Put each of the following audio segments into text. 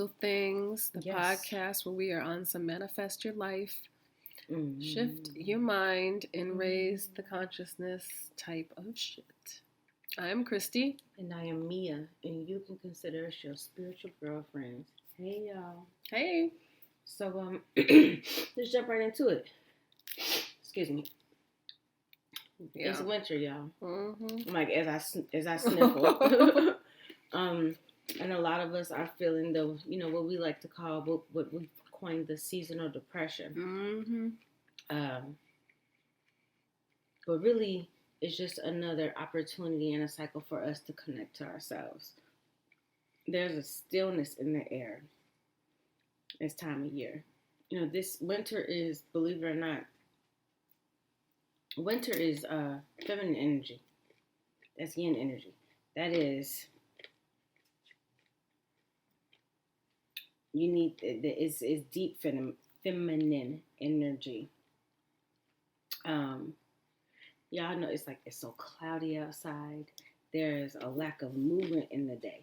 Crystal Things, the Yes. podcast where we are on some manifest your life, shift your mind, and raise the consciousness type of shit. I am Christy. And I am Mia, and you can consider us your spiritual girlfriends. Hey, y'all. Hey. So, let's jump right into it. Excuse me. Yeah. It's winter, y'all. Mm-hmm. Like, as I sniffle. And a lot of us are feeling what we like to call, what we coined the seasonal depression. Mm-hmm. But really, it's just another opportunity and a cycle for us to connect to ourselves. There's a stillness in the air this time of year. This winter is, believe it or not, winter is feminine energy. That's yin energy. That is, you need, it's deep feminine energy. Y'all know it's so cloudy outside. There's a lack of movement in the day,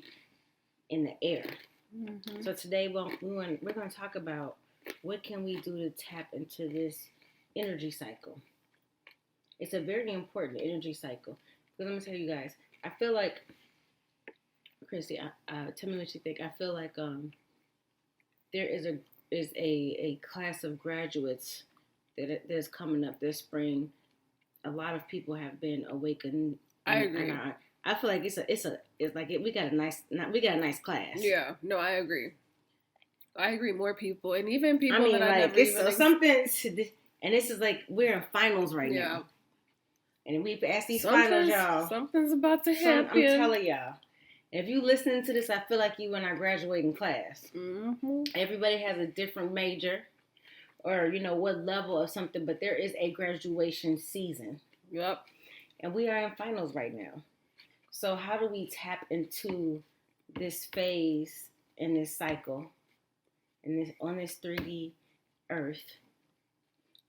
in the air. Mm-hmm. So today we're going to talk about what can we do to tap into this energy cycle. It's a very important energy cycle. Because let me tell you guys, I feel like, Christy, tell me what you think. I feel like there is a class of graduates that is coming up this spring. A lot of people have been awakened. I agree. I feel like we got a nice class. Yeah, no, I agree. More people, and even people that I never even something. And this is like we're in finals right now. And we passed these finals, y'all. Something's about to happen. I'm telling y'all. If you listening to this, I feel like you in our graduating class. Mm-hmm. Everybody has a different major, or what level of something, but there is a graduation season. Yep. And we are in finals right now. So how do we tap into this phase and this cycle and on this 3D earth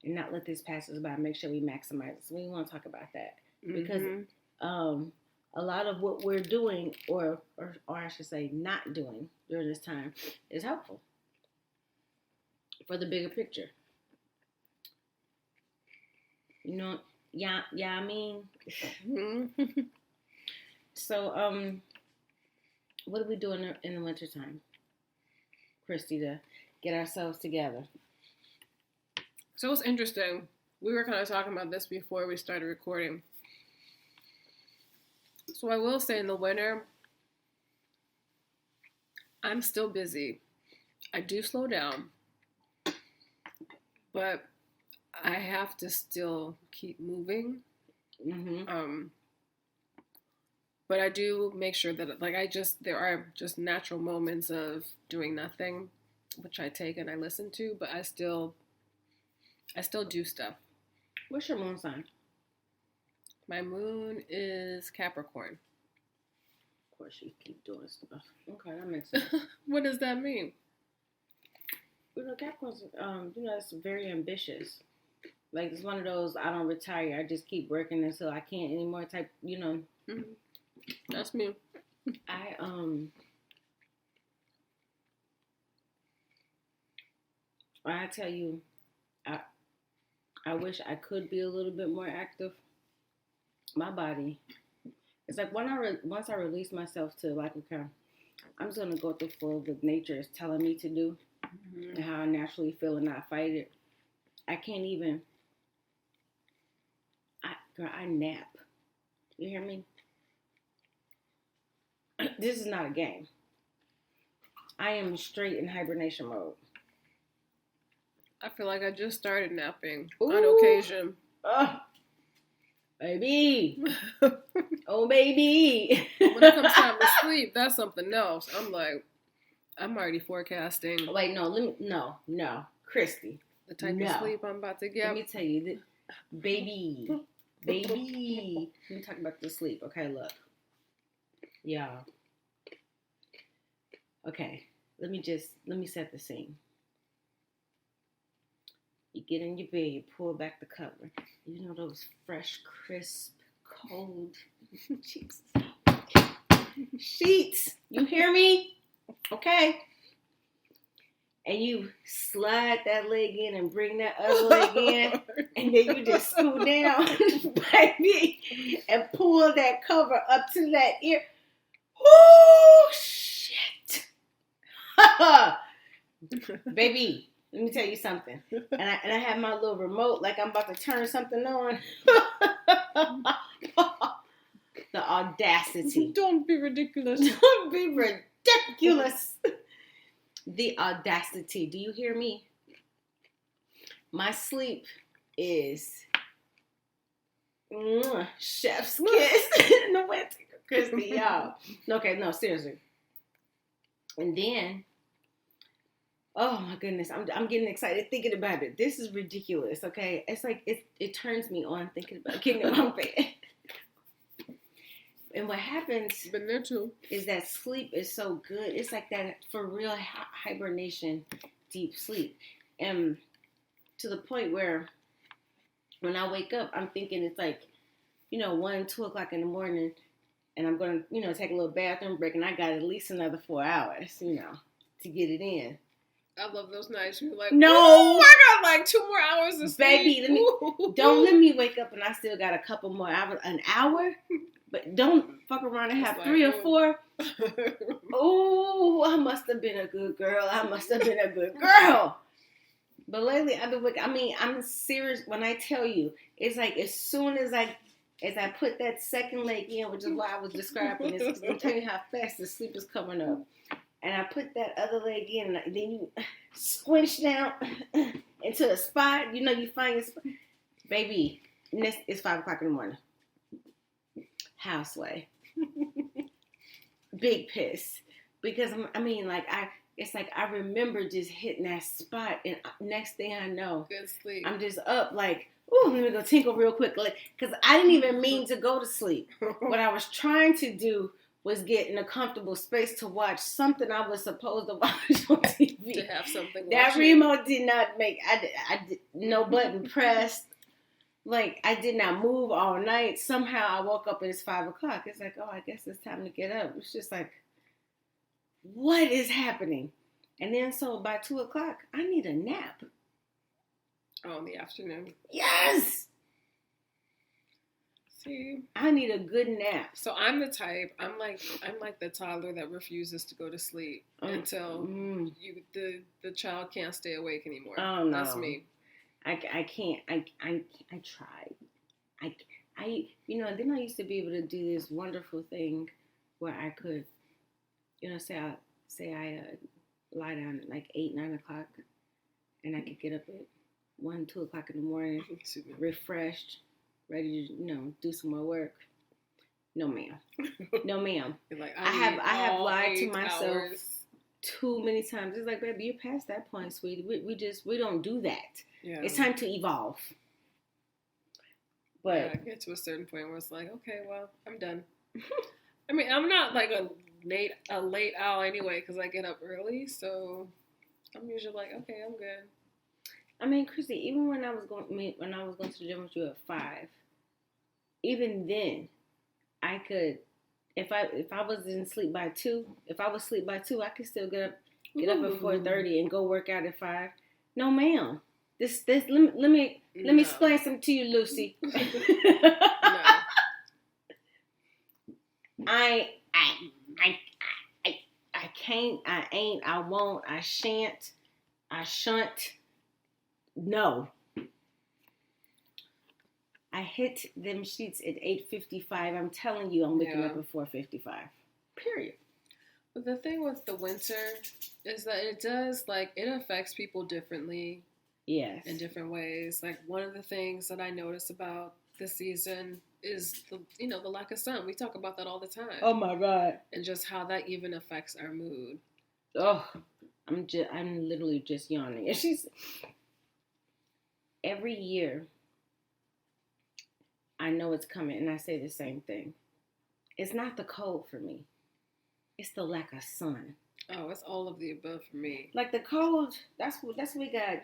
and not let this pass us by? Make sure we maximize it. So we want to talk about that. Because a lot of what we're doing, or I should say not doing during this time, is helpful for the bigger picture. Yeah, I mean. So, what do we do in the wintertime, Christy, to get ourselves together? So it's interesting. We were kind of talking about this before we started recording. So I will say in the winter, I'm still busy. I do slow down, but I have to still keep moving. Mm-hmm. But I do make sure that there are just natural moments of doing nothing, which I take and I listen to, but I still do stuff. What's your moon sign? My moon is Capricorn. Of course, you keep doing stuff. Okay, that makes sense. What does that mean? Capricorn's, it's very ambitious. Like, it's one of those, I don't retire. I just keep working until I can't anymore type, Mm-hmm. That's me. I tell you, I wish I could be a little bit more active. My body, it's like once I release myself to okay, I'm just gonna go with the flow of what nature is telling me to do, and how I naturally feel and not fight it. I can't even. I nap. You hear me? This is not a game. I am straight in hibernation mode. I feel like I just started napping on occasion. Baby. Oh, baby. When it comes time to sleep, that's something else. I'm already forecasting. Wait, no. Christy. The type of sleep I'm about to get. Let me tell you, baby. Let me talk about the sleep. Okay, look. Y'all. Okay, let me set the scene. You get in your bed, you pull back the cover. You know those fresh, crisp, cold sheets. You hear me? Okay. and you slide that leg in and bring that other leg in, and then you just scoot down, baby, and pull that cover up to that ear. Oh, shit. Baby, let me tell you something. And I have my little remote like I'm about to turn something on. The audacity. Don't be ridiculous. Don't be ridiculous. The audacity. Do you hear me? My sleep is chef's kiss. No way, Christy, y'all. Okay, no, seriously. And then, oh my goodness, I'm getting excited thinking about it. This is ridiculous. Okay, it's like it turns me on thinking about getting in my bed. And what happens Been there too. is that sleep is so good. It's like that for real hibernation, deep sleep. And to the point where when I wake up, I'm thinking it's like, 1, 2 o'clock in the morning, and I'm going to, take a little bathroom break, and I got at least another 4 hours, to get it in. I love those nights. You're like, no, I got like 2 more hours to sleep. Baby, don't let me wake up and I still got a couple more hours. An hour? But don't fuck around and have 3 or 4. Oh, I must have been a good girl. But lately, I've been waking. I'm serious when I tell you. It's like as soon as I put that second leg in, which is why I was describing this, because I'm telling you how fast the sleep is coming up. And I put that other leg in, and then you squinch down into the spot. You find your spot. Baby, it's 5 o'clock in the morning. Houseway. Big piss. Because, it's like I remember just hitting that spot, and next thing I know, good sleep. I'm just up like, ooh, let me go tinkle real quick. Because I didn't even mean to go to sleep. What I was trying to do was get in a comfortable space to watch something I was supposed to watch on TV. To have something that remote did not make, I did no button pressed. Like, I did not move all night. Somehow I woke up and it's 5 o'clock. It's like, oh, I guess it's time to get up. It's just like, what is happening? And then so by 2 o'clock, I need a nap. Oh, in the afternoon. Yes! See? I need a good nap. So I'm the type, I'm like the toddler that refuses to go to sleep until the child can't stay awake anymore. Oh, no. That's me. I can't. I tried. Then I used to be able to do this wonderful thing where I could, say I lie down at like 8, 9 o'clock, and I could get up at 1, 2 o'clock in the morning, refreshed, ready to, do some more work. No, ma'am. No, ma'am. Like, I have lied to myself too many times. It's like, baby, you're past that point, sweetie. We don't do that. Yeah. It's time to evolve. But I get to a certain point where it's like, okay, well, I'm done. I'm not like a late owl anyway, because I get up early, so I'm usually like, okay, I'm good. Chrissy, even when I was going to the gym with you at 5, even then, I could, if I was in sleep by 2, I could still get up at 4:30 and go work out at 5. No, ma'am. Let me explain something to you, Lucy. No. I can't, I ain't, I won't, I shan't, I shan't. No. I hit them sheets at 8:55. I'm telling you, I'm waking up at 4:55. Period. But the thing with the winter is that it affects people differently. Yes. In different ways. Like, one of the things that I notice about this season is the lack of sun. We talk about that all the time. Oh my God. And just how that even affects our mood. Oh, I'm literally just yawning. And every year, I know it's coming, and I say the same thing. It's not the cold for me. It's the lack of sun. Oh, it's all of the above for me. Like the cold, that's what we got,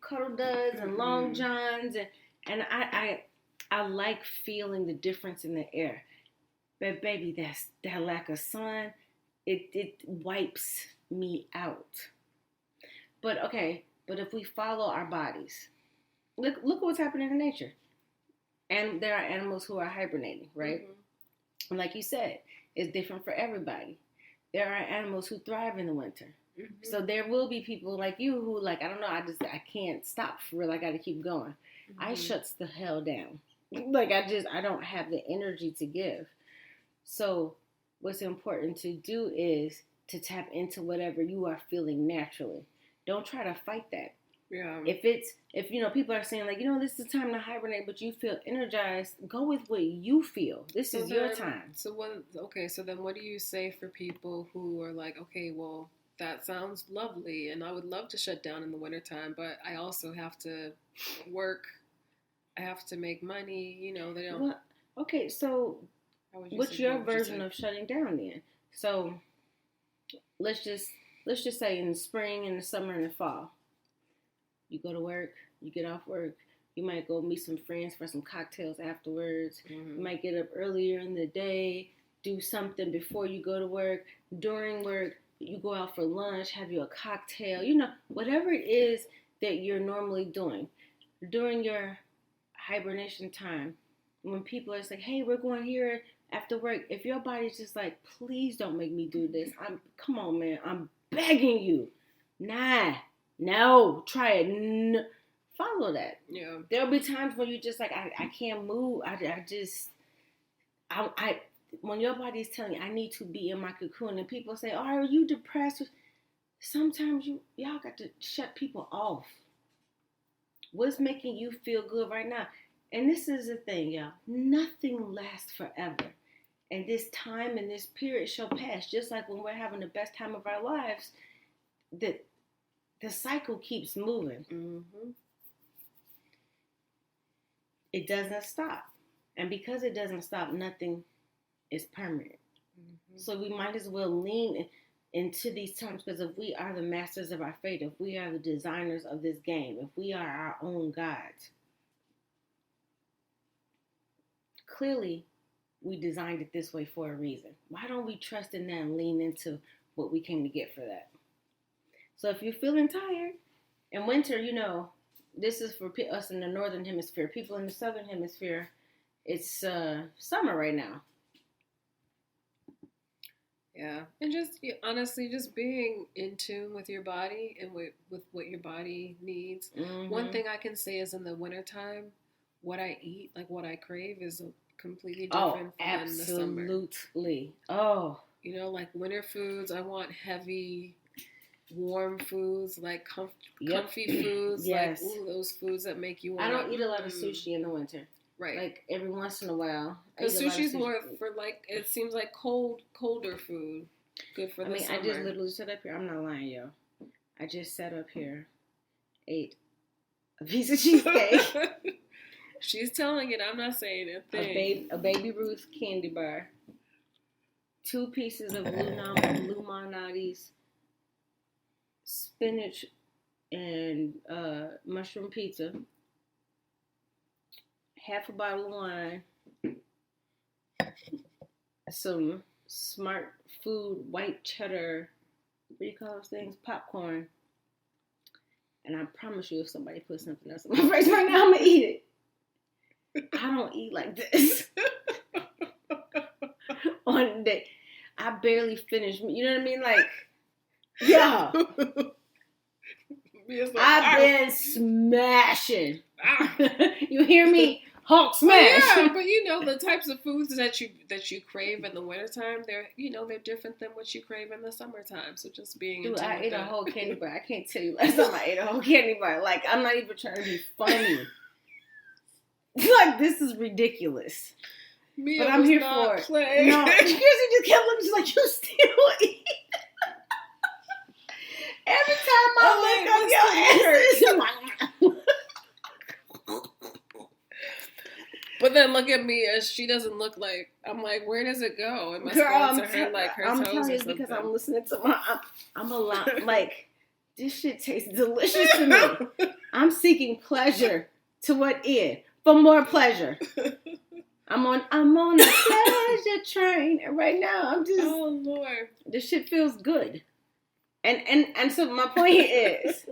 cuddle duds and long johns, and I like feeling the difference in the air. But baby, that lack of sun, it wipes me out. But if we follow our bodies, look what's happening in nature. And there are animals who are hibernating, right? Mm-hmm. And like you said, it's different for everybody. There are animals who thrive in the winter. Mm-hmm. So there will be people like you who like, I don't know, I can't stop for real. I got to keep going. Mm-hmm. I shuts the hell down. Like I don't have the energy to give. So what's important to do is to tap into whatever you are feeling naturally. Don't try to fight that. Yeah. If people are saying like, this is the time to hibernate, but you feel energized, go with what you feel. This is your time. So then what do you say for people who are like, okay, well, that sounds lovely and I would love to shut down in the wintertime, but I also have to work. I have to make money, they don't. Well, okay, so what's your version of shutting down then? So let's just say in the spring, in the summer, and the fall. You go to work, you get off work, you might go meet some friends for some cocktails afterwards. Mm-hmm. You might get up earlier in the day, do something before you go to work. During work, you go out for lunch, have you a cocktail, whatever it is that you're normally doing. During your hibernation time, when people are like, hey, we're going here after work, if your body's just like, please don't make me do this. Come on, man, I'm begging you. Nah. No, try it. Follow that. Yeah. There'll be times where you just like, I can't move. When your body's telling you, I need to be in my cocoon, and people say, oh, are you depressed? Sometimes y'all got to shut people off. What's making you feel good right now? And this is the thing, y'all. Nothing lasts forever. And this time and this period shall pass. Just like when we're having the best time of our lives, the cycle keeps moving. Mm-hmm. It doesn't stop. And because it doesn't stop, nothing is permanent. Mm-hmm. So we might as well lean into these times, because if we are the masters of our fate, if we are the designers of this game, if we are our own gods, clearly we designed it this way for a reason. Why don't we trust in that and lean into what we came to get for that? So if you're feeling tired, in winter, this is for us in the northern hemisphere. People in the southern hemisphere, it's summer right now. Yeah, and honestly, just being in tune with your body and with what your body needs. Mm-hmm. One thing I can say is in the wintertime, what I eat, like what I crave, is completely different than the summer. Absolutely. Oh. Like winter foods, I want heavy, warm foods, like comfy foods, yes. Like those foods that make you want. I don't eat a lot of sushi in the winter. Right. Like every once in a while. Because sushi's more for it seems like colder food. Good for the summer. I just literally sat up here. I'm not lying, yo. I just sat up here, ate a piece of cheesecake. She's telling it. I'm not saying a thing. A Baby Ruth candy bar. 2 pieces of Blue Malnati's, spinach and mushroom pizza, half a bottle of wine, some Smart Food white cheddar, what do you call those things? Popcorn. And I promise you, if somebody puts something else in my face right now, I'm gonna eat it. I don't eat like this. On the day, I barely finished. You know what I mean? Like, yeah. I've been smashing. You hear me? Hulk smash. Oh, yeah, but the types of foods that you crave in the wintertime, they're different than what you crave in the summertime. So just being Dude, I ate a whole candy bar. I can't tell you last time I ate a whole candy bar. Like, I'm not even trying to be funny. Like, this is ridiculous. But I'm here for it. No, Kiersey just kept looking. She's like, you still eat. Every time I look up your ass. But then look at me, as she doesn't look like. I'm like, where does it go? Am I supposed to her like her toes or something? Because I'm listening to I'm a lot like, this shit tastes delicious to me. I'm seeking pleasure to what is for more pleasure. I'm on a pleasure train, and right now I'm just. Oh Lord, this shit feels good. And so my point is,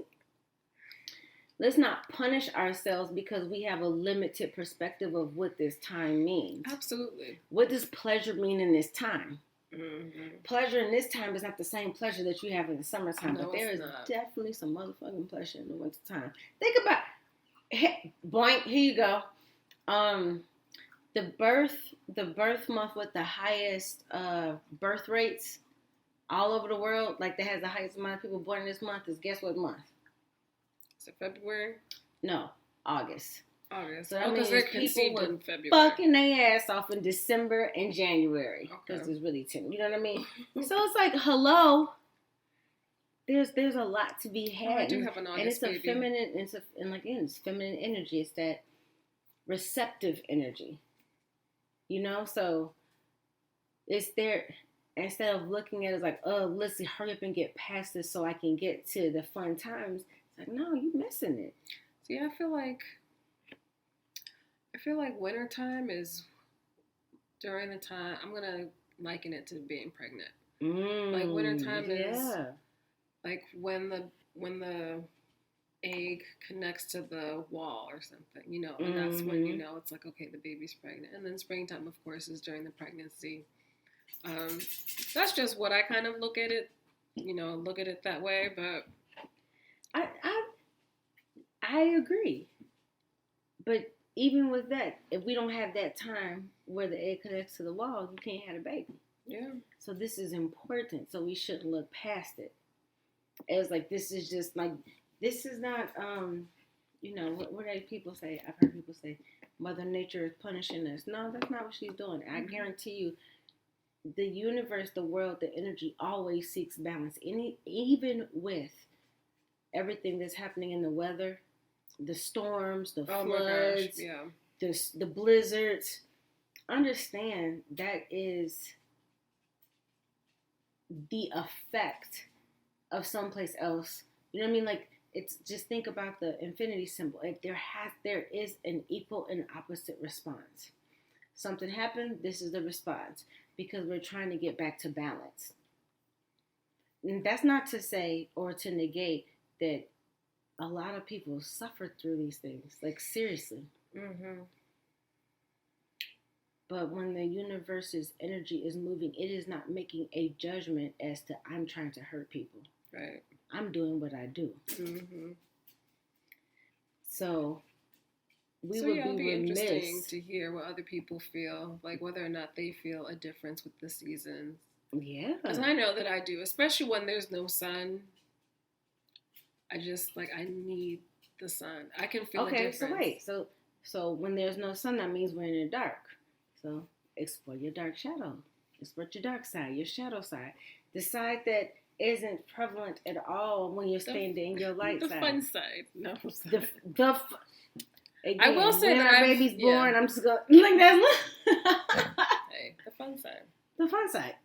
let's not punish ourselves because we have a limited perspective of what this time means. Absolutely. What does pleasure mean in this time? Mm-hmm. Pleasure in this time is not the same pleasure that you have in the summertime, No, but there is not. definitely some motherfucking pleasure in the wintertime. Think about boink, here you go. The birth month with the highest birth rates all over the world, like that has the highest amount of people born in this month, is guess what month? Is it February? No, August. August. So that means they're people conceived were in February. fucking their ass off in December and January because Okay. it's really 10. You know what I mean? So it's like, hello. There's a lot to be had. Oh, I do have an August and it's baby. a feminine. It's feminine energy. It's that receptive energy. You know, so it's there. Instead of looking at it like, oh, let's hurry up and get past this so I can get to the fun times. It's like, no, you're missing it. See, I feel like wintertime is during the time, I'm going to liken it to being pregnant. Like wintertime is like when the egg connects to the wall or something, you know, and that's when you know it's like, okay, the baby's pregnant. And then springtime, of course, is during the pregnancy. That's just what I kind of look at it that way, but I agree. But even with that, if we don't have that time where the egg connects to the wall, you can't have a baby. Yeah. So this is important. So we shouldn't look past it. It's like, this is just like, this is not, you know, what do people say? I've heard people say, Mother Nature is punishing us. No, that's not what she's doing. I guarantee you, the universe, the world, the energy always seeks balance. Even with everything that's happening in the weather, the storms, the floods, the blizzards. Understand that is the effect of someplace else. You know what I mean? Like, it's just, think about the infinity symbol. Like, there is an equal and opposite response. Something happened, this is the response, because we're trying to get back to balance. And that's not to say or to negate that a lot of people suffer through these things. Like, seriously. Mm-hmm. But when the universe's energy is moving, it is not making a judgment as to, I'm trying to hurt people. Right. I'm doing what I do. Mm-hmm. So it'll be interesting to hear what other people feel, like whether or not they feel a difference with the seasons. Yeah. Because I know that I do, especially when there's no sun. I just, like, I need the sun. I can feel a difference. Okay, so wait. So when there's no sun, that means we're in the dark. So explore your dark shadow. Explore your dark side, your shadow side. The side that isn't prevalent at all when you're standing in your light side. The fun side. No. Again, I will say when that our baby's born, I'm just going like that. Hey, the fun side. The fun side.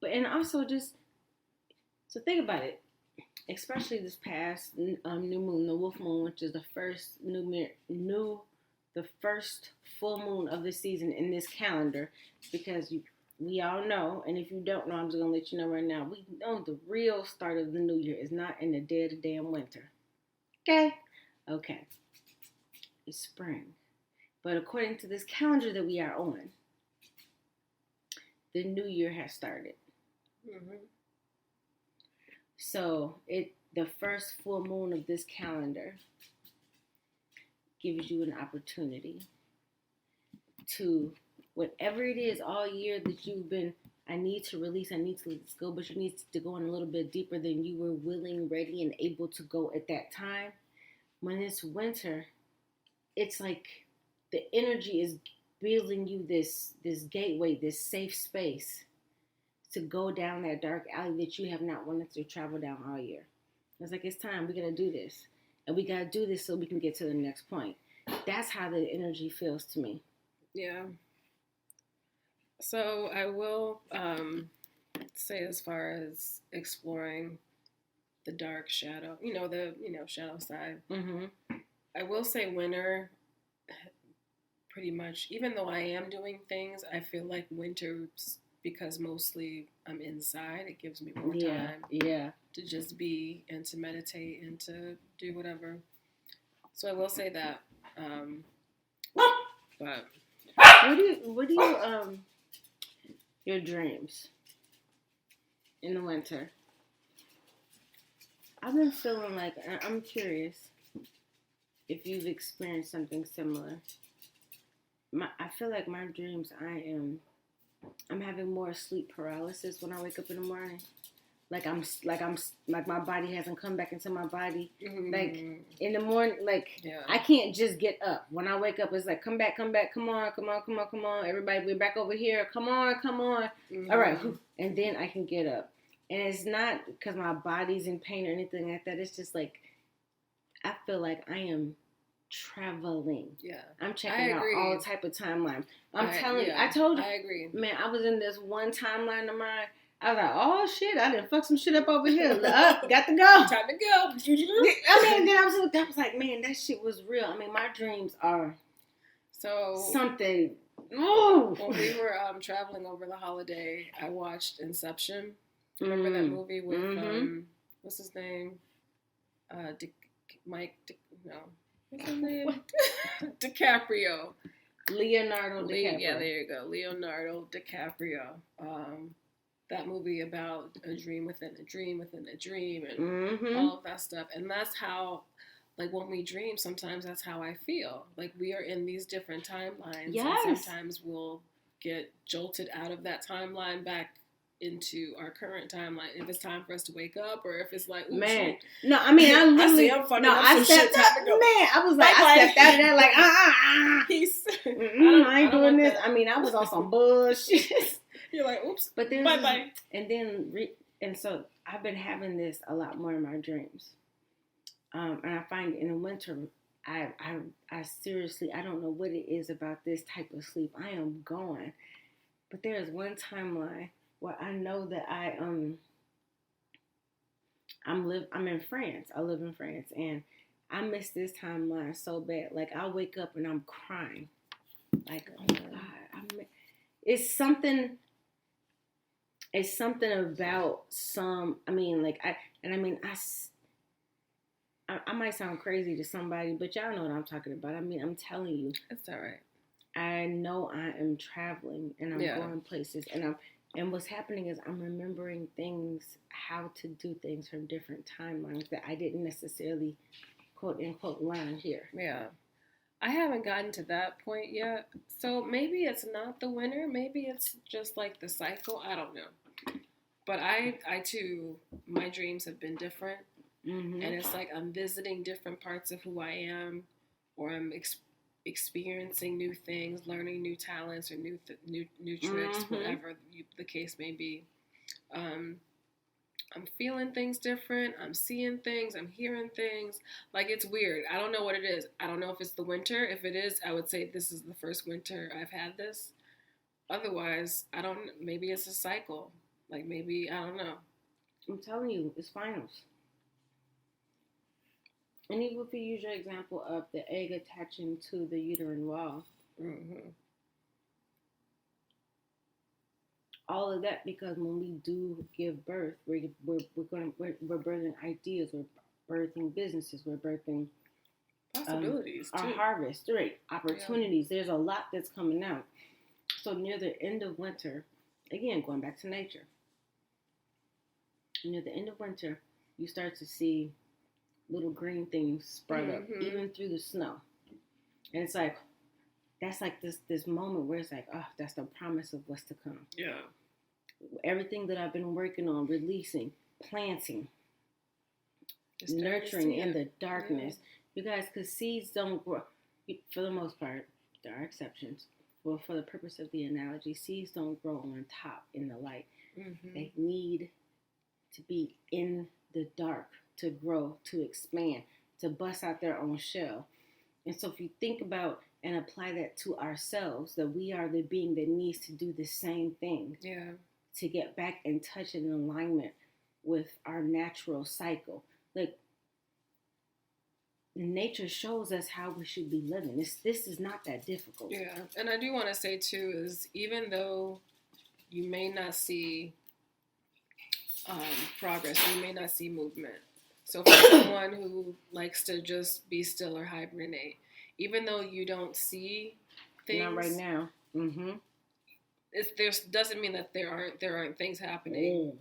But and also just so think about it, especially this past new moon, the wolf moon, which is the first the first full moon of the season in this calendar, because we all know, and if you don't know, I'm just gonna let you know right now. We know the real start of the new year is not in the dead of damn winter. Okay. It's spring, but according to this calendar that we are on, the new year has started. Mm-hmm. So the first full moon of this calendar gives you an opportunity to, whatever it is all year that you've been, I need to release, I need to let this go, but you need to go in a little bit deeper than you were willing, ready, and able to go at that time. When it's winter, it's like the energy is building you this gateway, this safe space to go down that dark alley that you have not wanted to travel down all year. It's like, it's time. We got to do this. And we got to do this so we can get to the next point. That's how the energy feels to me. Yeah. So I will say, as far as exploring the dark shadow, shadow side, I will say winter, pretty much, even though I am doing things, I feel like winter because mostly I'm inside. It gives me more Yeah. time Yeah. to just be and to meditate and to do whatever. So I will say that. But What do you your dreams in the winter? I've been feeling like I'm curious if you've experienced something similar. I feel like my dreams, I'm having more sleep paralysis when I wake up in the morning. Like my body hasn't come back into my body. mm-hmm. Like in the morning, like yeah. I can't just get up. When I wake up, it's like come back, come on. Everybody, we're back over here. Come on. Mm-hmm. All right, and then I can get up. And it's not because my body's in pain or anything like that. It's just like I feel like I am traveling. Yeah, I'm checking out all type of timeline. I told you. I agree. Man, I was in this one timeline of mine. I was like, oh shit, I done fucked some shit up over here. Got to go. Time to go. I mean, then I was like, man, that shit was real. I mean, my dreams are something. Ooh. When we were traveling over the holiday, I watched Inception. Remember that movie with what's his name? What's his name? DiCaprio. Leonardo DiCaprio. Yeah, there you go. Leonardo DiCaprio. That movie about a dream within a dream within a dream and all of that stuff. And that's how, like, when we dream, sometimes that's how I feel. Like, we are in these different timelines. Yes. And sometimes we'll get jolted out of that timeline back into our current timeline. If it's time for us to wake up, or if it's like, man, no, I mean, I literally, I stepped out. Man, I was like, I stepped out of that like, peace. I ain't doing this. That. I mean, I was on some bullshit. You're like, oops. But then, bye. And so I've been having this a lot more in my dreams. And I find in the winter, I seriously, I don't know what it is about this type of sleep. I am gone. But there is one timeline where I know that I'm in France. I live in France, and I miss this timeline so bad. Like I wake up and I'm crying. Like, oh my God, it's something about some. I mean, like I might sound crazy to somebody, but y'all know what I'm talking about. I mean, I'm telling you, it's all right. I know I am traveling and I'm going places, and what's happening is I'm remembering things, how to do things from different timelines that I didn't necessarily, quote unquote, learn here. Yeah. I haven't gotten to that point yet. So maybe it's not the winter. Maybe it's just like the cycle. I don't know. But I too, my dreams have been different. Mm-hmm. And it's like I'm visiting different parts of who I am, or I'm experiencing new things, learning new talents or new tricks, whatever the case may be. I'm feeling things different. I'm seeing things. I'm hearing things. Like, it's weird. I don't know what it is. I don't know if it's the winter. If it is, I would say this is the first winter I've had this. Otherwise, maybe it's a cycle. Like, maybe, I don't know. I'm telling you, it's finals. And even if you use your example of the egg attaching to the uterine wall, all of that, because when we do give birth, we're birthing ideas, we're birthing businesses, we're birthing possibilities, our harvest, right? Opportunities. Yeah. There's a lot that's coming out. So near the end of winter, again, going back to nature, near the end of winter, you start to see little green things sprout up, even through the snow. And it's like, that's like this moment where it's like, oh, that's the promise of what's to come. Yeah. Everything that I've been working on, releasing, planting, nurturing in the darkness. Yeah. You guys, because seeds don't grow, for the most part, there are exceptions. Well, for the purpose of the analogy, seeds don't grow on top in the light. Mm-hmm. They need to be in the dark to grow, to expand, to bust out their own shell. And so if you think about and apply that to ourselves, that we are the being that needs to do the same thing. Yeah. To get back in touch and in alignment with our natural cycle. Like, nature shows us how we should be living. This is not that difficult. Yeah. And I do want to say too is, even though you may not see progress. You may not see movement. So for someone who likes to just be still or hibernate, even though you don't see things, not right now. Mm-hmm. There doesn't mean that there aren't things happening,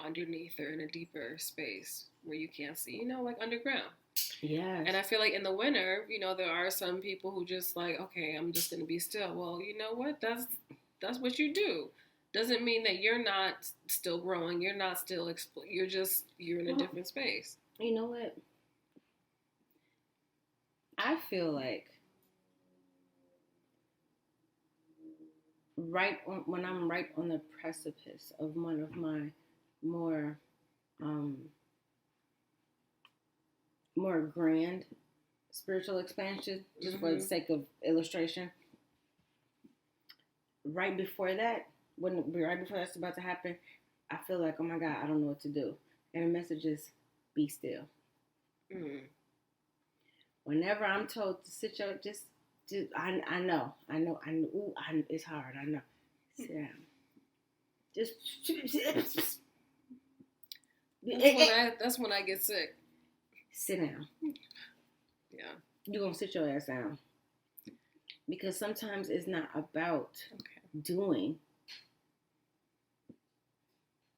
underneath or in a deeper space where you can't see, like underground. Yes. And I feel like in the winter, there are some people who just like, okay, I'm just gonna be still. Well, you know what? That's what you do. Doesn't mean that you're not still growing. You're not still you're in a different space. You know what? I feel like when I'm right on the precipice of one of my more grand spiritual expansion, just for the sake of illustration. Right before that's about to happen, I feel like, oh my God, I don't know what to do. And the message is, be still. Mm. Whenever I'm told to sit your, just I know, it's hard, I know. Sit down. That's when I get sick. Sit down. Yeah. You're going to sit your ass down. Because sometimes it's not about doing.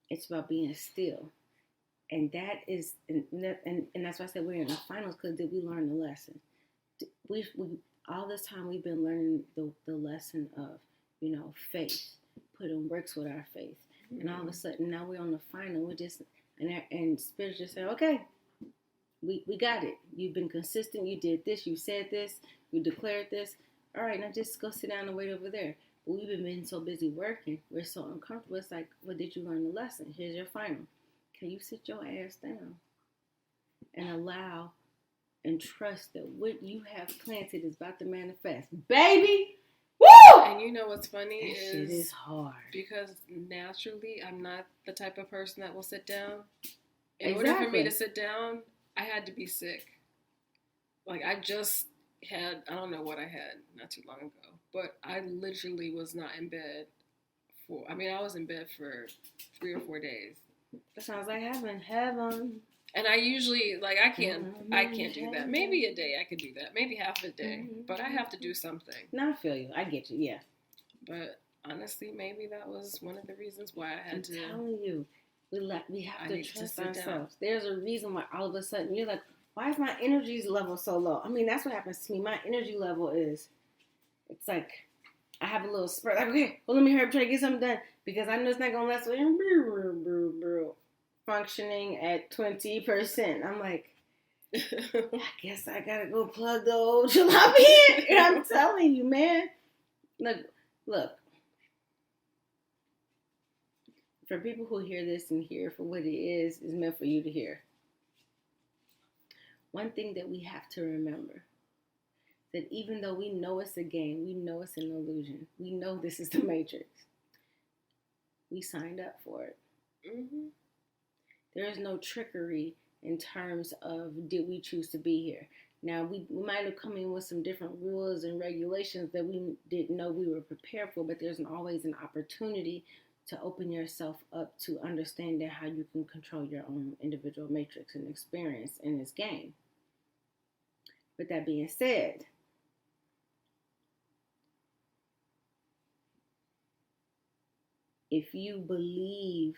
It's about being still. And that is, and that's why I said we're in the finals, because did we learn the lesson? We all this time we've been learning the lesson of, faith, putting works with our faith. Mm-hmm. And all of a sudden now we're on the final. We're just, and Spirit just said, okay, we got it. You've been consistent. You did this. You said this. You declared this. All right, now just go sit down and wait over there. But we've been being so busy working. We're so uncomfortable. It's like, well, did you learn the lesson? Here's your final. Can you sit your ass down and allow and trust that what you have planted is about to manifest? Baby! Woo! And you know what's funny that shit is hard. Because naturally, I'm not the type of person that will sit down. In order for me to sit down, I had to be sick. Like, I just had, I don't know what I had not too long ago, but I literally was not in bed I was in bed for 3 or 4 days. That sounds like heaven. And I usually, I can't do that. Maybe a day I could do that. Maybe half a day. But I have to do something. No, I feel you. I get you, yeah. But honestly, maybe that was one of the reasons why I had to. I'm telling you, we have to trust ourselves. There's a reason why all of a sudden you're like, why is my energy level so low? I mean, that's what happens to me. My energy level it's like, I have a little spurt. Like, okay, well, let me hurry up, try to get something done. Because I know it's not going to last. Functioning at 20%. I'm like, I guess I got to go plug the old jalopy in. I'm telling you, man. Look. For people who hear this and hear for what it is meant for you to hear. One thing that we have to remember, that even though we know it's a game, we know it's an illusion, we know this is the Matrix, we signed up for it. Mm-hmm. There is no trickery in terms of did we choose to be here. Now, we might have come in with some different rules and regulations that we didn't know we were prepared for, but there's always an opportunity to open yourself up to understanding how you can control your own individual matrix and experience in this game. With that being said, if you believe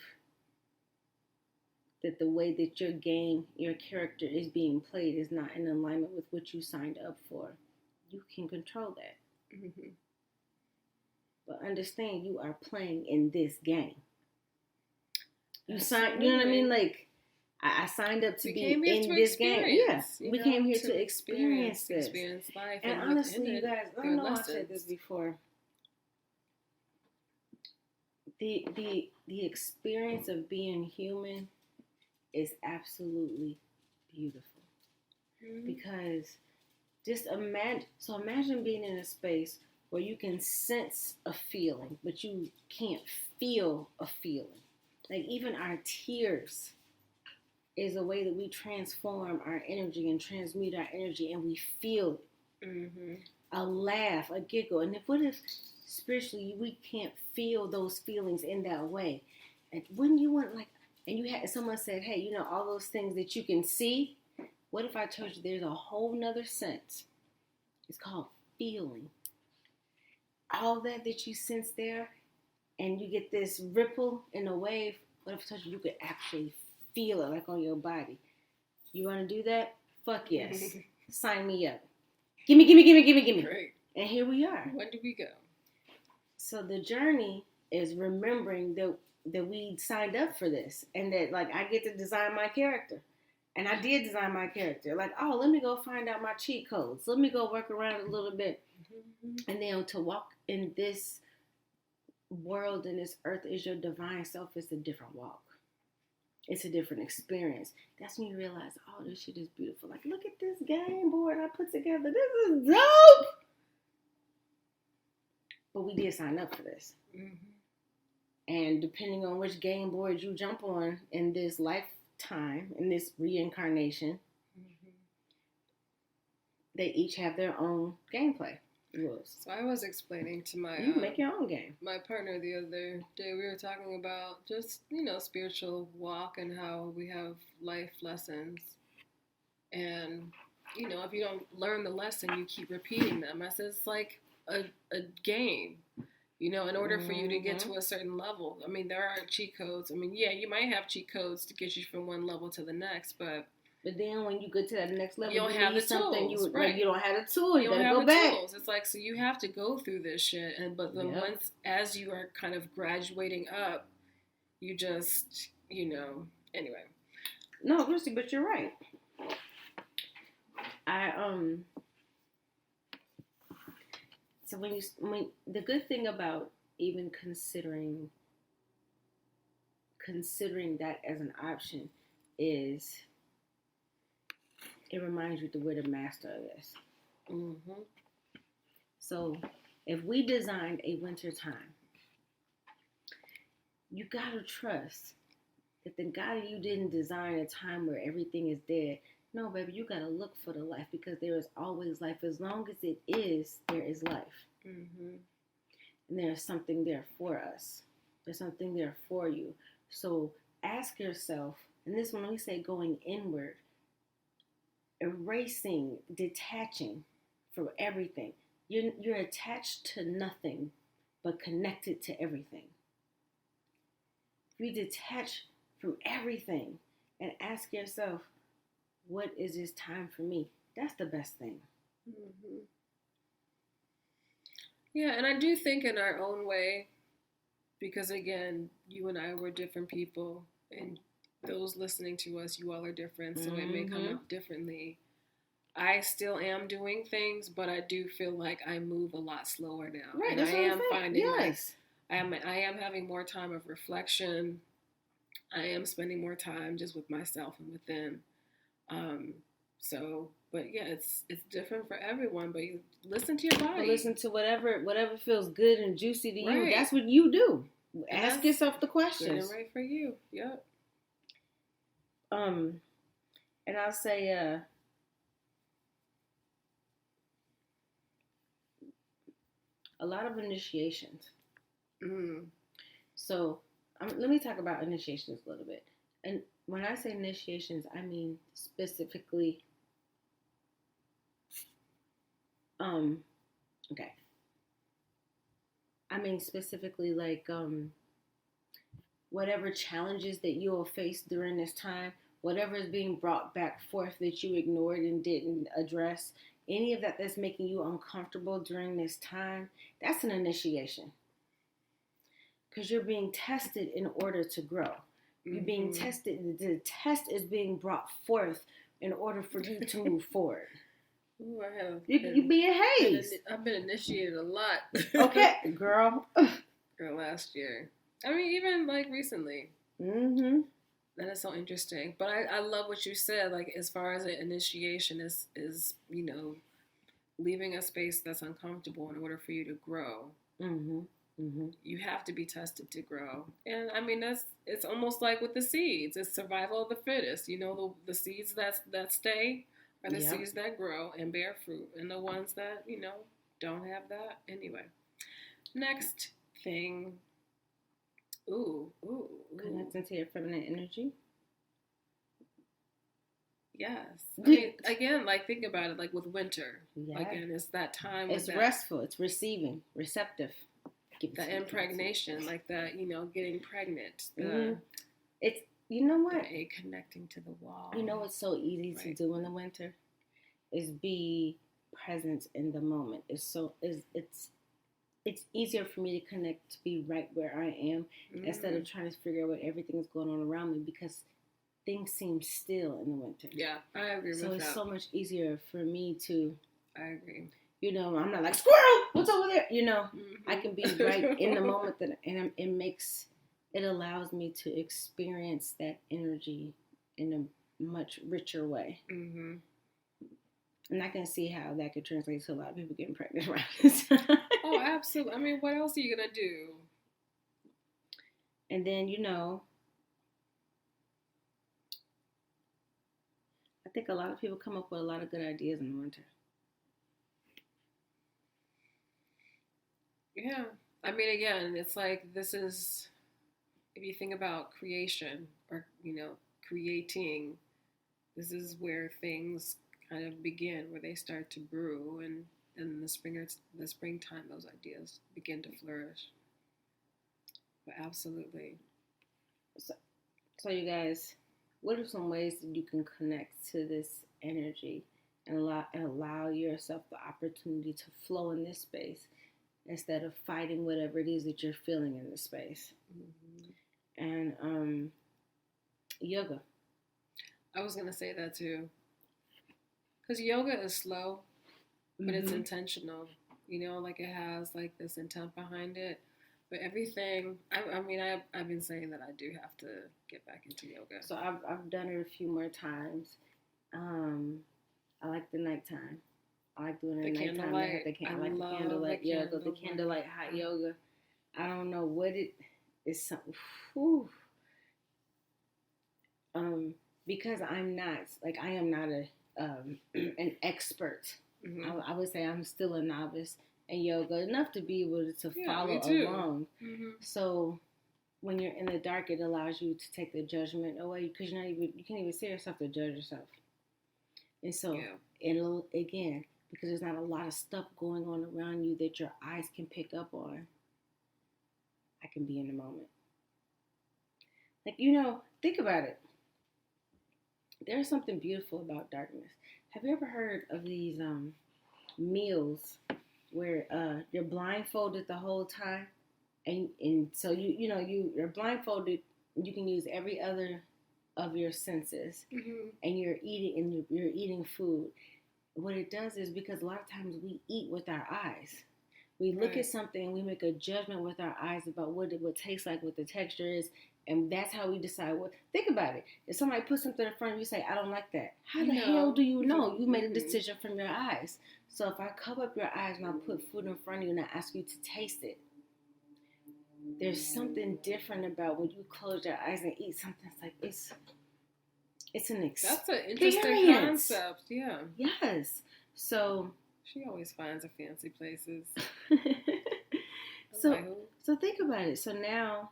that the way that your game, your character is being played is not in alignment with what you signed up for, you can control that. Mm-hmm. But understand, you are playing in this game. You signed, you know what I mean? Like, I signed up to be in this game. Yeah, we came here to experience this. Experience life. And honestly, you guys, I know I've said this before. The experience of being human is absolutely beautiful. Mm-hmm. Because just imagine being in a space where you can sense a feeling, but you can't feel a feeling. Like even our tears is a way that we transform our energy and transmute our energy, and we feel it. Mm-hmm. A laugh, a giggle. And what if spiritually, we can't feel those feelings in that way. And when you want, like, and you had someone said, hey, you know, all those things that you can see, what if I told you there's a whole nother sense? It's called feeling. All that you sense there, and you get this ripple in a wave, what if I told you could actually feel it, like on your body? You want to do that? Fuck yes. Sign me up. Gimme. Right. And here we are. When do we go? So the journey is remembering that we signed up for this, and that, like, I get to design my character. And I did design my character. Like, oh, let me go find out my cheat codes. Let me go work around a little bit. Mm-hmm. And then to walk in this world, in this earth, is your divine self. It's a different walk. It's a different experience. That's when you realize, oh, this shit is beautiful. Like, look at this game board I put together. This is dope. But we did sign up for this. Mm-hmm. And depending on which game board you jump on in this lifetime, in this reincarnation, mm-hmm. they each have their own gameplay rules. So I was explaining to my... You make your own game. My partner the other day, we were talking about just, you know, spiritual walk and how we have life lessons. And, you know, if you don't learn the lesson, you keep repeating them. I said, it's like a game. You know, in order for you to get to a certain level, I mean, there aren't cheat codes. I mean, yeah, you might have cheat codes to get you from one level to the next, but then when you get to that next level, you don't have the tools. Right. You don't have the tools. You don't have go the back. Tools. It's like, so you have to go through this shit, but then once, as you are kind of graduating up, you just, you know, anyway. No, Lucy, but you're right. So when the good thing about even considering that as an option is it reminds you that we're the master of this. Mm-hmm. So if we designed a winter time, you gotta trust that the God you didn't design a time where everything is dead. No, baby, you gotta look for the life, because there is always life. As long as it is, there is life. Mm-hmm. And there's something there for us. There's something there for you. So ask yourself, and this when we say going inward, erasing, detaching from everything. You're attached to nothing, but connected to everything. If you detach from everything and ask yourself, what is this time for me? That's the best thing. Mm-hmm. Yeah, and I do think in our own way, because again, you and I were different people, and those listening to us, you all are different, so it may come up differently. I still am doing things, but I do feel like I move a lot slower now. Right, and I am finding yes. I am having more time of reflection. I am spending more time just with myself and with them. But yeah, it's different for everyone. But you listen to your body. Listen to whatever feels good and juicy to you. That's what you do. Ask yourself the questions. Good and right for you. Yep. And I'll say, a lot of initiations. Mm. So let me talk about initiations a little bit. And when I say initiations, I mean specifically, okay. I mean specifically like whatever challenges that you will face during this time, whatever is being brought back forth that you ignored and didn't address, any of that that's making you uncomfortable during this time, that's an initiation. Because you're being tested in order to grow. You're being tested. The test is being brought forth in order for you to move forward. Ooh, I have. You being hazed. I've been initiated a lot. Okay, girl. Girl, last year. I mean, even like recently. Mm-hmm. That is so interesting. But I love what you said. Like as far as an initiation is you know, leaving a space that's uncomfortable in order for you to grow. Mm-hmm. Mm-hmm. You have to be tested to grow. And I mean, it's almost like with the seeds. It's survival of the fittest. You know, the seeds that stay are the seeds that grow and bear fruit. And the ones that, you know, don't have that. Anyway. Next thing. Ooh. Connecting to your feminine energy. Yes. I mean, again, like think about it, like with winter. Yeah. Again, it's that time. It's restful. It's receiving, receptive. The impregnation, like that, getting pregnant. It's you know what? The egg connecting to the wall. You know what's so easy to do in the winter is be present in the moment. It's easier for me to connect, to be right where I am instead of trying to figure out what everything's going on around me, because things seem still in the winter. Yeah, I agree with that. So it's so much easier for me to. I agree. I'm not like, squirrel, what's over there? I can be right in the moment it allows me to experience that energy in a much richer way. Mm-hmm. And I can see how that could translate to a lot of people getting pregnant around this time. Oh, absolutely. I mean, what else are you going to do? And then, I think a lot of people come up with a lot of good ideas in the winter. Yeah. I mean, again, it's like this is, if you think about creation or, creating, this is where things kind of begin, where they start to brew, and in the springtime, those ideas begin to flourish. But absolutely. So you guys, what are some ways that you can connect to this energy and allow yourself the opportunity to flow in this space instead of fighting whatever it is that you're feeling in this space? Mm-hmm. And yoga. I was gonna say that too, because yoga is slow, but it's intentional. Like it has like this intent behind it. But everything, I've been saying that I do have to get back into yoga. So I've done it a few more times. I like the nighttime. I like doing it at nighttime. I like the candlelight yoga, the candlelight hot yoga. I don't know what it is. Because I am not an expert. Mm-hmm. I would say I'm still a novice in yoga, enough to be able to follow along. Mm-hmm. So when you're in the dark, it allows you to take the judgment away, because you can't even see yourself to judge yourself. And so, again, because there's not a lot of stuff going on around you that your eyes can pick up on, I can be in the moment. Like, think about it. There's something beautiful about darkness. Have you ever heard of these meals where you're blindfolded the whole time, and so you're blindfolded, you can use every other of your senses, and you're eating food. What it does is, because a lot of times we eat with our eyes. We look at something and we make a judgment with our eyes about what it would taste like, what the texture is, and that's how we decide what. Think about it. If somebody puts something in front of you, say, I don't like that. How the hell do you know? You made a decision from your eyes. So if I cover up your eyes and I put food in front of you and I ask you to taste it, there's something different about when you close your eyes and eat something. It's like it's an experience. That's an interesting concept. Yeah. Yes. So she always finds the fancy places. So think about it. So now,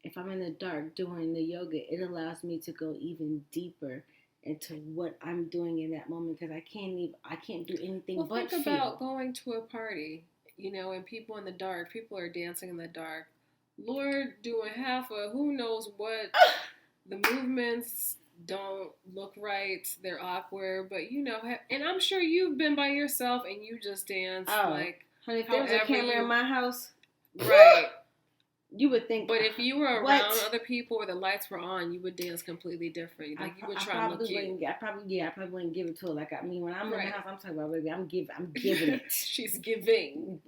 if I'm in the dark doing the yoga, it allows me to go even deeper into what I'm doing in that moment, because I can't do anything but think about going to a party, and people in the dark, people are dancing in the dark. Lord, doing half of who knows what. The movements don't look right. They're awkward, but and I'm sure you've been by yourself and you just dance honey, if there was a camera in my house, right? You would think. But if you were around other people where the lights were on, you would dance completely different. Like you would try to look cute. I probably wouldn't give it to her. Like when I'm in the house, I'm talking about, baby, I'm giving it. She's giving.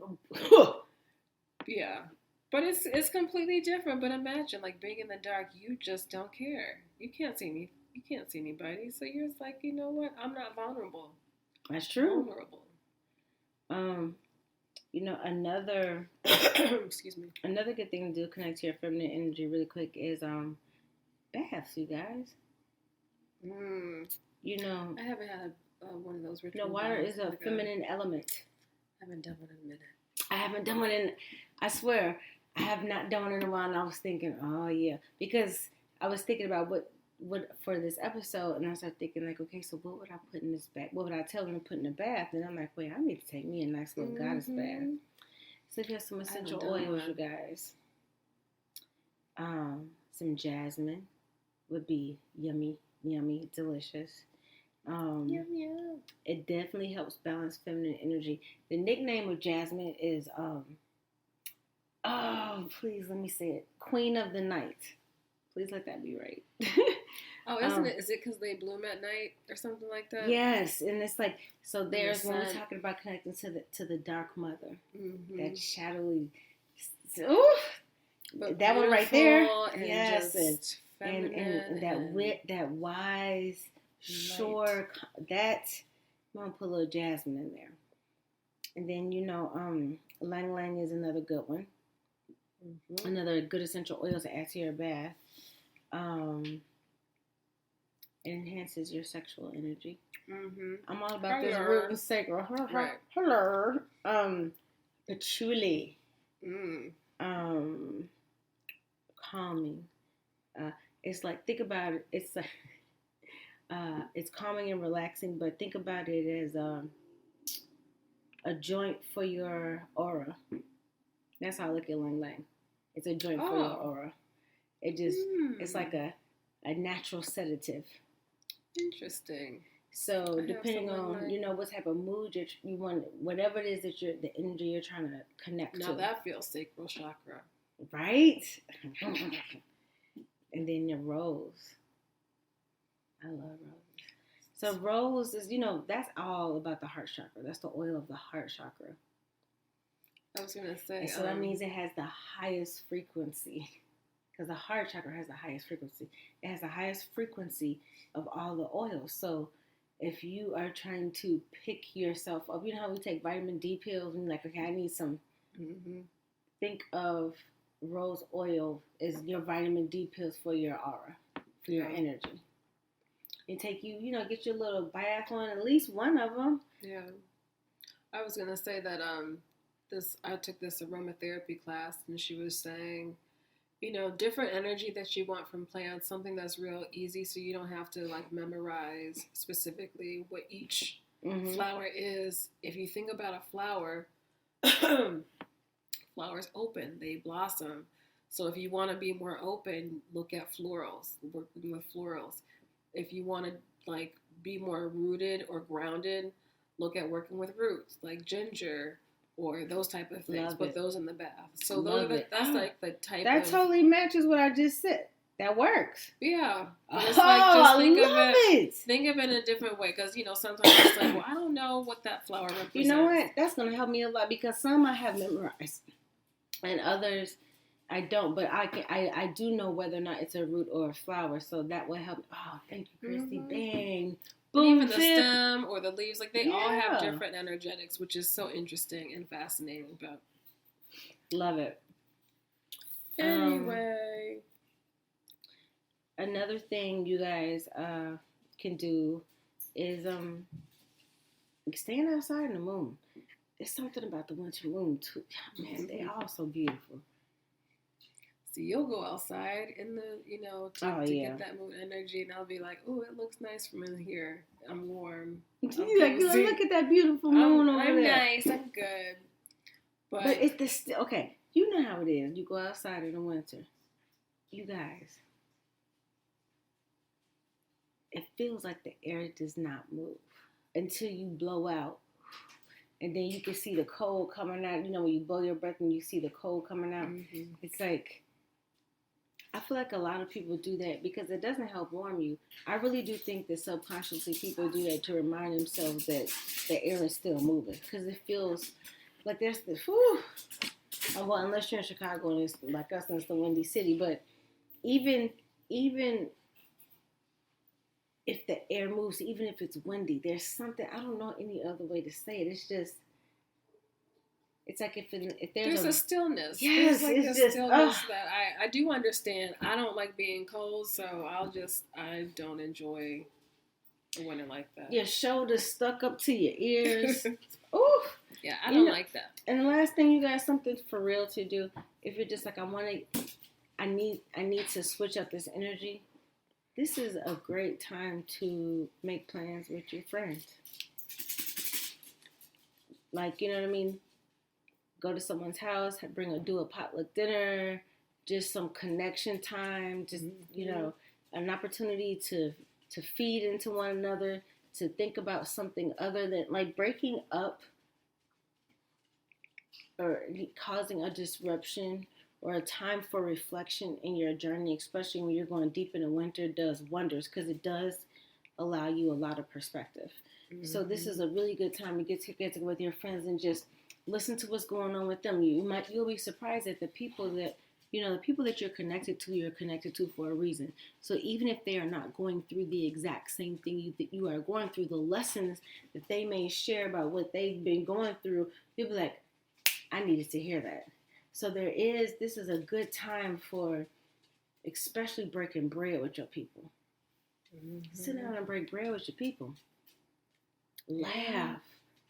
Yeah. But it's completely different. But imagine, like, being in the dark, you just don't care. You can't see me. You can't see anybody. So you're just like, you know what? I'm not vulnerable. That's true. Vulnerable. Another excuse me. Another good thing to do, connect to your feminine energy really quick, is baths, you guys. I haven't had one of those rituals. Water is a feminine element. I haven't done it in a minute. I haven't done one I swear, I have not done one in a while. And I was thinking, oh yeah, because I was thinking about what for this episode, and I started thinking like, okay, so what would I put in this bath? What would I tell them to put in the bath? And I'm like, wait, I need to take me a nice little goddess bath. So if you have some essential oils, you guys, some jasmine would be yummy, delicious. Yum, yum. It definitely helps balance feminine energy. The nickname of jasmine is please let me say it, Queen of the Night. Please let that be right. Oh, isn't it? Is it because they bloom at night or something like that? Yes, and it's like, so there's when we're talking about connecting to the dark mother, that shadowy. Ooh, but that one right there. And yes, and that wise, sure. That I'm gonna put a little jasmine in there, and then Lang Lang is another good one. Another good essential oil to add to your bath. It enhances your sexual energy. I'm all about this root and sacral. Right. Hello. Patchouli. Calming. It's like, think about it. It's like, it's calming and relaxing, but think about it as a joint for your aura. That's how I look at Lang Lang. It's a joint for your aura. It just, it's like a natural sedative. Interesting. So depending on, what type of mood you want, whatever it is that the energy you're trying to connect to. Now that feels sacral chakra. Right? And then your rose. I love roses. So rose is, that's all about the heart chakra. That's the oil of the heart chakra. I was going to say. And so that means it has the highest frequency. Because the heart chakra has the highest frequency. It has the highest frequency of all the oils. So if you are trying to pick yourself up, you know how we take vitamin D pills and like, okay, I need some. Think of rose oil as your vitamin D pills for your aura, for your energy. And take you, get your little bath on at least one of them. Yeah. I was going to say that I took this aromatherapy class, and she was saying, different energy that you want from plants, something that's real easy so you don't have to like memorize specifically what each flower is. If you think about a flower, flowers open, they blossom. So if you want to be more open, look at florals, working with florals. If you want to like be more rooted or grounded, look at working with roots like ginger or those type of things. Put those in the bath. So that's like the type that totally matches what I just said. That works. Yeah. But it's just think of it in a different way. Because, sometimes it's like, well, I don't know what that flower represents. You know what? That's going to help me a lot because some I have memorized and others I don't. But I do know whether or not it's a root or a flower. So that will help. Oh, thank you, Christy. Bang. Boom, even the stem or the leaves, like they all have different energetics, which is so interesting and fascinating. But love it. Anyway, another thing you guys can do is stand outside in the moon. There's something about the winter moon too. Man, they're all so beautiful. So you'll go outside in the, to get that moon energy, and I'll be like, "Oh, it looks nice from in here. I'm warm." You're like, look at that beautiful moon over there. I'm nice. I'm good. But it's okay. You know how it is. You go outside in the winter. You guys, it feels like the air does not move until you blow out. And then you can see the cold coming out. When you blow your breath and you see the cold coming out. It's like, I feel like a lot of people do that because it doesn't help warm you. I really do think that subconsciously people do that to remind themselves that the air is still moving. Because it feels like there's this, well, unless you're in Chicago and it's like us and it's the windy city. But even if the air moves, even if it's windy, there's something, I don't know any other way to say it. It's just, it's like if there's a stillness. Yes, there's like it's a just, stillness that I do understand. I don't like being cold, so I don't enjoy I wouldn't like that. Your shoulders stuck up to your ears. Ooh. Yeah, I don't like that. And the last thing, you guys, something for real to do. If you're just like, I need to switch up this energy. This is a great time to make plans with your friends. Like, you know what I mean? Go to someone's house, do a potluck dinner, just some connection time, just, you know, an opportunity to feed into one another, to think about something other than, like, breaking up or causing a disruption or a time for reflection in your journey, especially when you're going deep into winter, does wonders, because it does allow you a lot of perspective. Mm-hmm. So this is a really good time to get together with your friends and just listen to what's going on with them. You'll be surprised at the people that you're connected to for a reason. So even if they are not going through the exact same thing that you are going through, the lessons that they may share about what they've been going through, you'll be like, I needed to hear that. So this is a good time for especially breaking bread with your people. Mm-hmm. Sit down and break bread with your people. Laugh,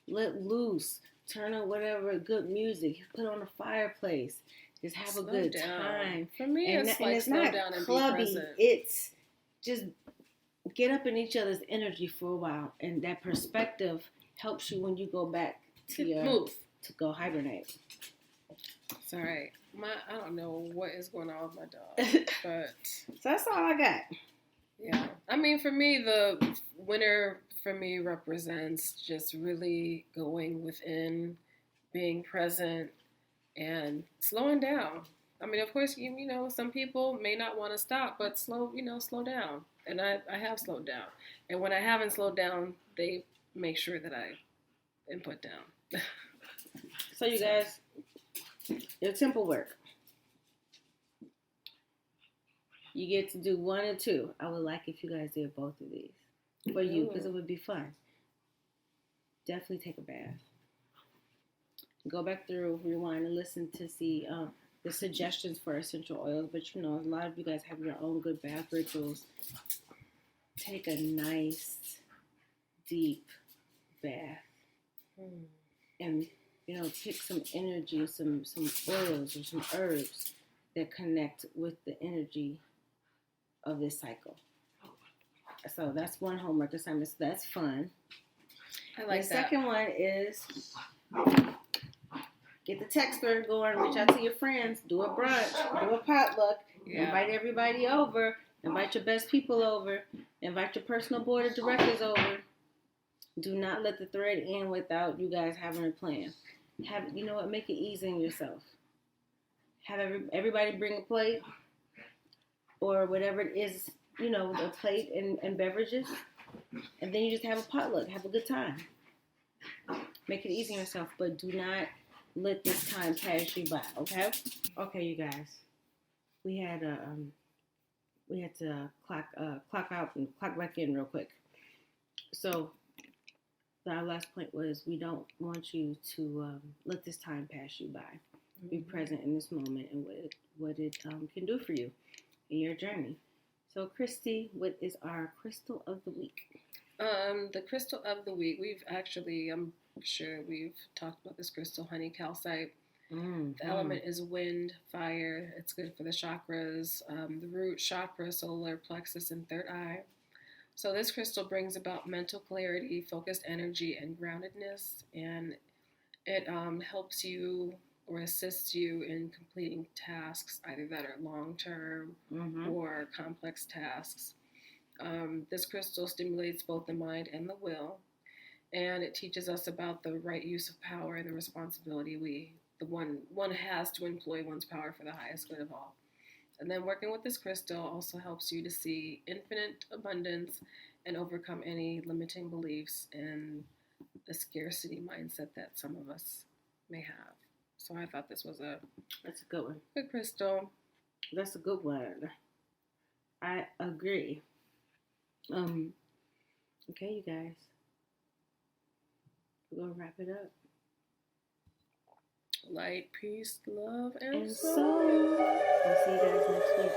let loose, turn on whatever good music, put on a fireplace, just have a good time. For me, it's slow down and clubby. Be present. It's just get up in each other's energy for a while, and that perspective helps you when you go back to go hibernate. It's all right. I don't know what is going on with my dog, but so that's all I got. Yeah, I mean, for me, the winter represents just really going within, being present, and slowing down. I mean, of course, you know, some people may not want to stop, but slow down. And I have slowed down. And when I haven't slowed down, they make sure that I input down. So you guys, it's simple work. You get to do 1 and 2. I would like if you guys did both of these for you, because it would be fun. Definitely take a bath. Go back through, rewind, and listen to see the suggestions for essential oils. But you know, a lot of you guys have your own good bath rituals. Take a nice, deep bath. And, you know, pick some energy, some oils or some herbs that connect with the energy of this cycle. So that's one homework assignment. So that's fun. I like the that. Second one is get the text thread going, reach out to your friends, do a brunch, do a potluck, invite everybody over, invite your best people over, invite your personal board of directors over. Do not let the thread end without you guys having a plan. You know what? Make it easy on yourself. Have everybody bring a plate or whatever it is, you know, a plate and beverages, and then you just have a potluck. Have a good time. Make it easy on yourself, but do not let this time pass you by. Okay? Okay, you guys. We had to clock out and clock back in real quick. So our last point was we don't want you to let this time pass you by. Mm-hmm. Be present in this moment and what it can do for you in your journey. So, Christy, what is our crystal of the week? The crystal of the week, I'm sure we've talked about this crystal, honey calcite. The element is wind, fire. It's good for the chakras, the root chakra, solar plexus, and third eye. So this crystal brings about mental clarity, focused energy, and groundedness, and it helps you or assists you in completing tasks, either that are long-term or complex tasks. This crystal stimulates both the mind and the will, and it teaches us about the right use of power and the responsibility one has to employ one's power for the highest good of all. And then working with this crystal also helps you to see infinite abundance and overcome any limiting beliefs and the scarcity mindset that some of us may have. So I thought this was that's a good one. Good crystal. That's a good one. I agree. Okay, you guys. We're gonna wrap it up. Light, peace, love, and soul. I'll see you guys next week.